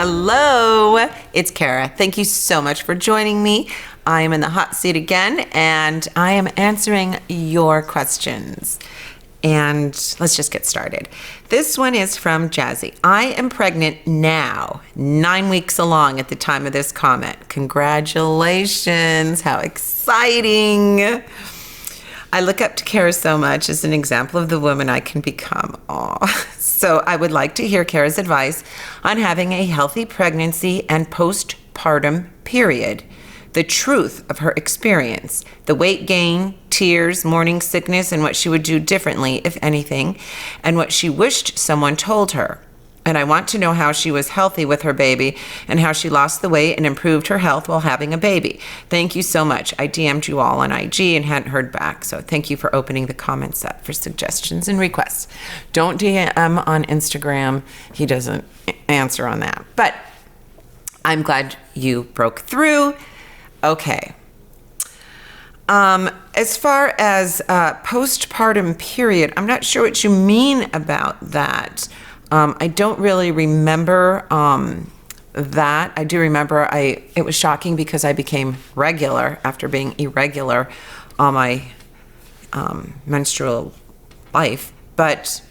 Hello, it's Cara. Thank you so much for joining me. I am in the hot seat again, and I am answering your questions. And let's just get started. This one is from Jazzy. I am pregnant now, 9 weeks along at the time of this comment. Congratulations, how exciting. I look up to Cara so much as an example of the woman I can become. Aw. So I would like to hear Cara's advice on having a healthy pregnancy and postpartum period. The truth of her experience, the weight gain, tears, morning sickness, and what she would do differently, if anything, and what she wished someone told her. And I want to know how she was healthy with her baby and how she lost the weight and improved her health while having a baby. Thank you so much. I DM'd you all on IG and hadn't heard back. So thank you for opening the comments up for suggestions and requests. Don't DM on Instagram. He doesn't answer on that. But I'm glad you broke through. Okay. As far as postpartum period, I'm not sure what you mean about that. I don't really remember that. I do remember it was shocking because I became regular after being irregular all my menstrual life. But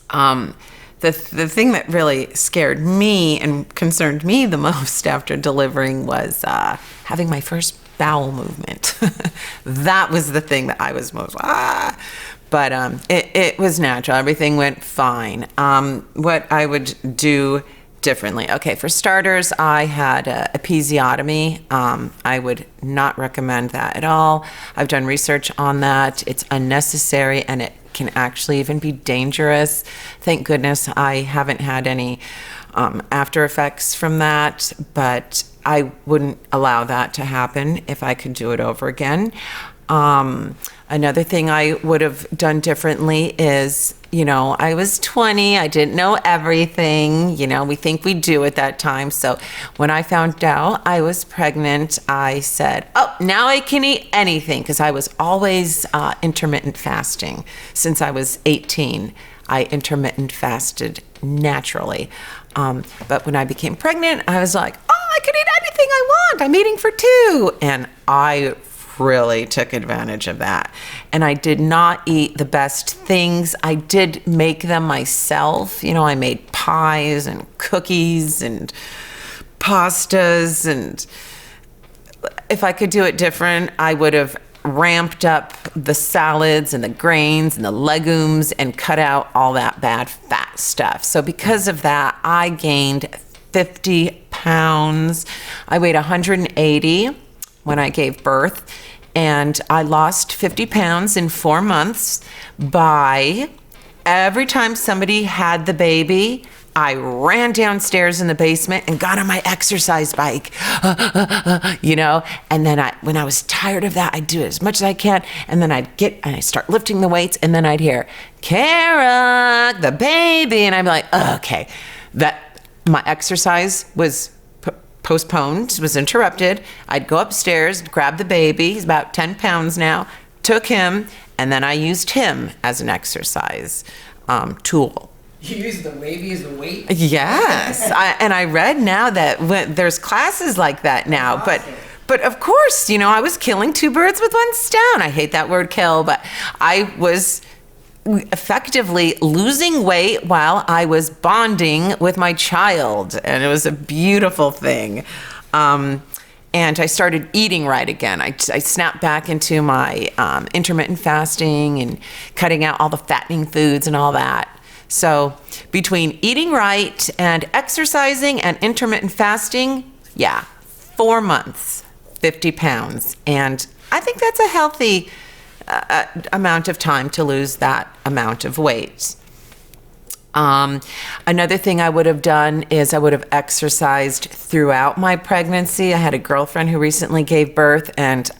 the thing that really scared me and concerned me the most after delivering was having my first bowel movement. That was the thing that I was most But it was natural. Everything went fine. What I would do differently. Okay, for starters, I had a episiotomy. I would not recommend that at all. I've done research on that. It's unnecessary and it can actually even be dangerous. Thank goodness I haven't had any after effects from that, but I wouldn't allow that to happen if I could do it over again. Another thing I would have done differently is, I was 20. I didn't know everything. We think we do at that time. So when I found out I was pregnant, I said, oh, now I can eat anything, because I was always intermittent fasting. Since I was 18, I intermittent fasted naturally. But when I became pregnant, I was like, oh, I can eat anything I want. I'm eating for two. And I really took advantage of that. And I did not eat the best things. I did make them myself. I made pies and cookies and pastas. And if I could do it different, I would have ramped up the salads and the grains and the legumes and cut out all that bad fat stuff. So because of that, I gained 50 pounds. I weighed 180 when I gave birth, and I lost 50 pounds in 4 months by every time somebody had the baby, I ran downstairs in the basement and got on my exercise bike, and then when I was tired of that, I'd do as much as I can, and then I'd start lifting the weights, and then I'd hear, Cara, the baby, and I'm like, okay, my exercise was postponed, was interrupted. I'd go upstairs, grab the baby, he's about 10 pounds now, took him, and then I used him as an exercise tool. You use the baby as a weight? Yes, and I read now that there's classes like that now, awesome. But of course, I was killing two birds with one stone. I hate that word kill, but I was effectively losing weight while I was bonding with my child, and it was a beautiful thing. And I started eating right again. I snapped back into my intermittent fasting and cutting out all the fattening foods and all that. So between eating right and exercising and intermittent fasting, 4 months, 50 pounds. And I think that's a healthy amount of time to lose that amount of weight. Another thing I would have done is I would have exercised throughout my pregnancy. I had a girlfriend who recently gave birth, and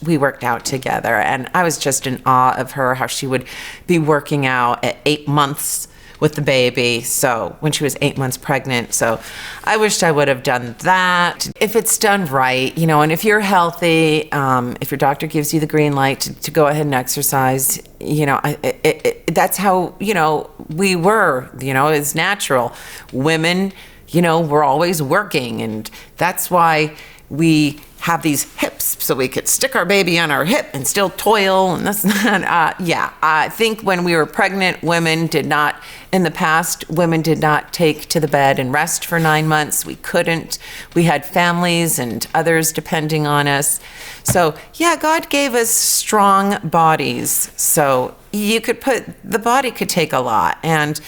we worked out together, and I was just in awe of her, how she would be working out at 8 months with the baby, so when she was 8 months pregnant. So I wished I would have done that. If it's done right, and if you're healthy, if your doctor gives you the green light to go ahead and exercise, that's how, we were, it's natural. Women we're always working, and that's why we have these hips, so we could stick our baby on our hip and still toil. And that's not, I think when we were pregnant, in the past, women did not take to the bed and rest for 9 months. We couldn't. We had families and others depending on us. So yeah, God gave us strong bodies. So the body could take a lot. And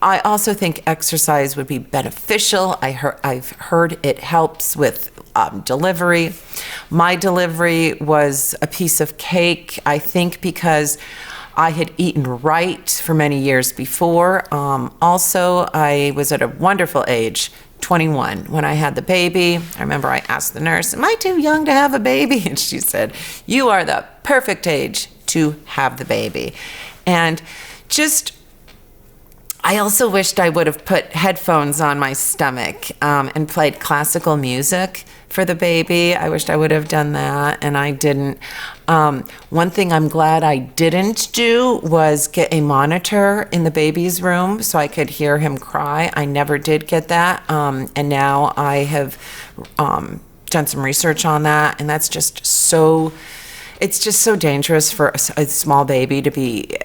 I also think exercise would be beneficial. I've heard it helps with delivery. My delivery was a piece of cake, I think, because I had eaten right for many years before. Also, I was at a wonderful age, 21, when I had the baby. I remember I asked the nurse, am I too young to have a baby? And she said, you are the perfect age to have the baby. And I also wished I would have put headphones on my stomach and played classical music for the baby. I wished I would have done that, and I didn't. One thing I'm glad I didn't do was get a monitor in the baby's room so I could hear him cry. I never did get that, and now I have done some research on that, and that's just so... It's just so dangerous for a small baby to be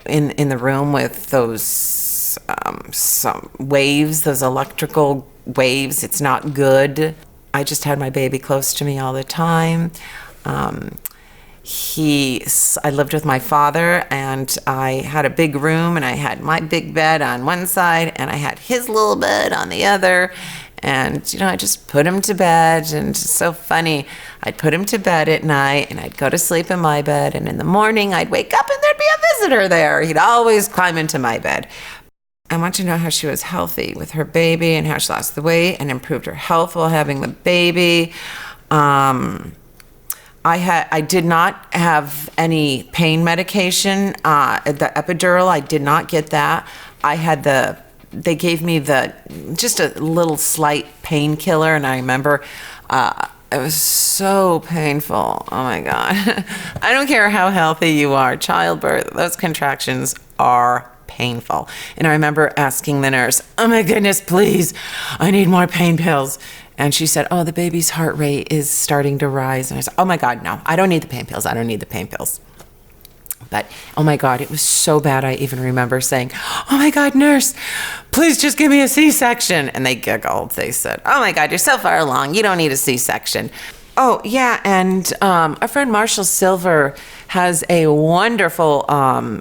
in the room with those some waves, those electrical waves. It's not good. I just had my baby close to me all the time. I lived with my father, and I had a big room, and I had my big bed on one side, and I had his little bed on the other. And, I just put him to bed, and it's so funny. I'd put him to bed at night, and I'd go to sleep in my bed, and in the morning I'd wake up and there'd be a visitor there. He'd always climb into my bed. I want to know how she was healthy with her baby and how she lost the weight and improved her health while having the baby. I did not have any pain medication. The epidural, I did not get that. They gave me just a little slight painkiller, and I remember it was so painful. Oh my God. I don't care how healthy you are. Childbirth, those contractions are painful. And I remember asking the nurse, oh my goodness, please, I need more pain pills. And she said, oh, the baby's heart rate is starting to rise. And I said, oh my God, no, I don't need the pain pills. I don't need the pain pills. But, oh my God, it was so bad. I even remember saying, oh my God, nurse, please just give me a C-section. And they giggled. They said, oh my God, you're so far along. You don't need a C-section. Oh, yeah. And our friend Marshall Silver has a wonderful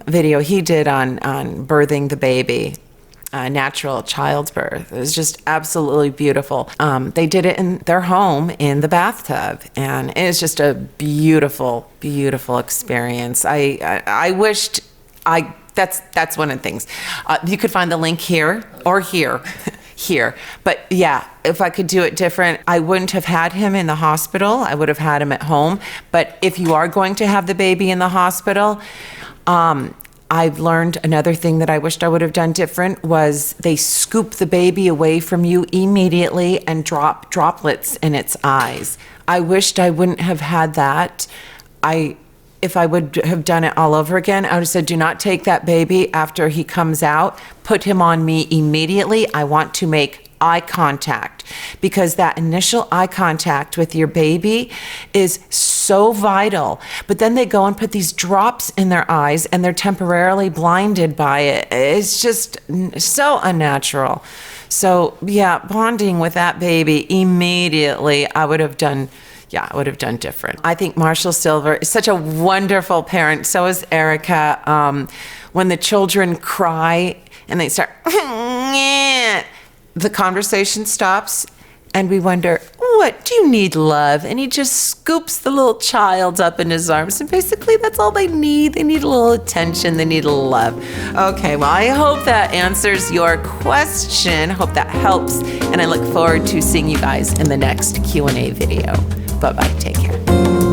video he did on birthing the baby. Natural childbirth. It was just absolutely beautiful. They did it in their home in the bathtub, and it was just a beautiful, beautiful experience. I wished that's one of the things. You could find the link here or here. Here. But yeah, if I could do it different, I wouldn't have had him in the hospital. I would have had him at home. But if you are going to have the baby in the hospital, I've learned another thing that I wished I would have done different was they scoop the baby away from you immediately and drop droplets in its eyes. I wished I wouldn't have had that. If I would have done it all over again, I would have said, do not take that baby after he comes out. Put him on me immediately. I want to make eye contact, because that initial eye contact with your baby is so vital. But then they go and put these drops in their eyes, and they're temporarily blinded by it. It's just so unnatural. So yeah, bonding with that baby immediately, I would have done different. I think Marshall Silver is such a wonderful parent. So is Erica. When the children cry and they start, the conversation stops and we wonder, what, do you need love? And he just scoops the little child up in his arms, and basically that's all they need. They need a little attention. They need a little love. Okay, well, I hope that answers your question. Hope that helps, and I look forward to seeing you guys in the next Q&A video. Bye-bye. Take care.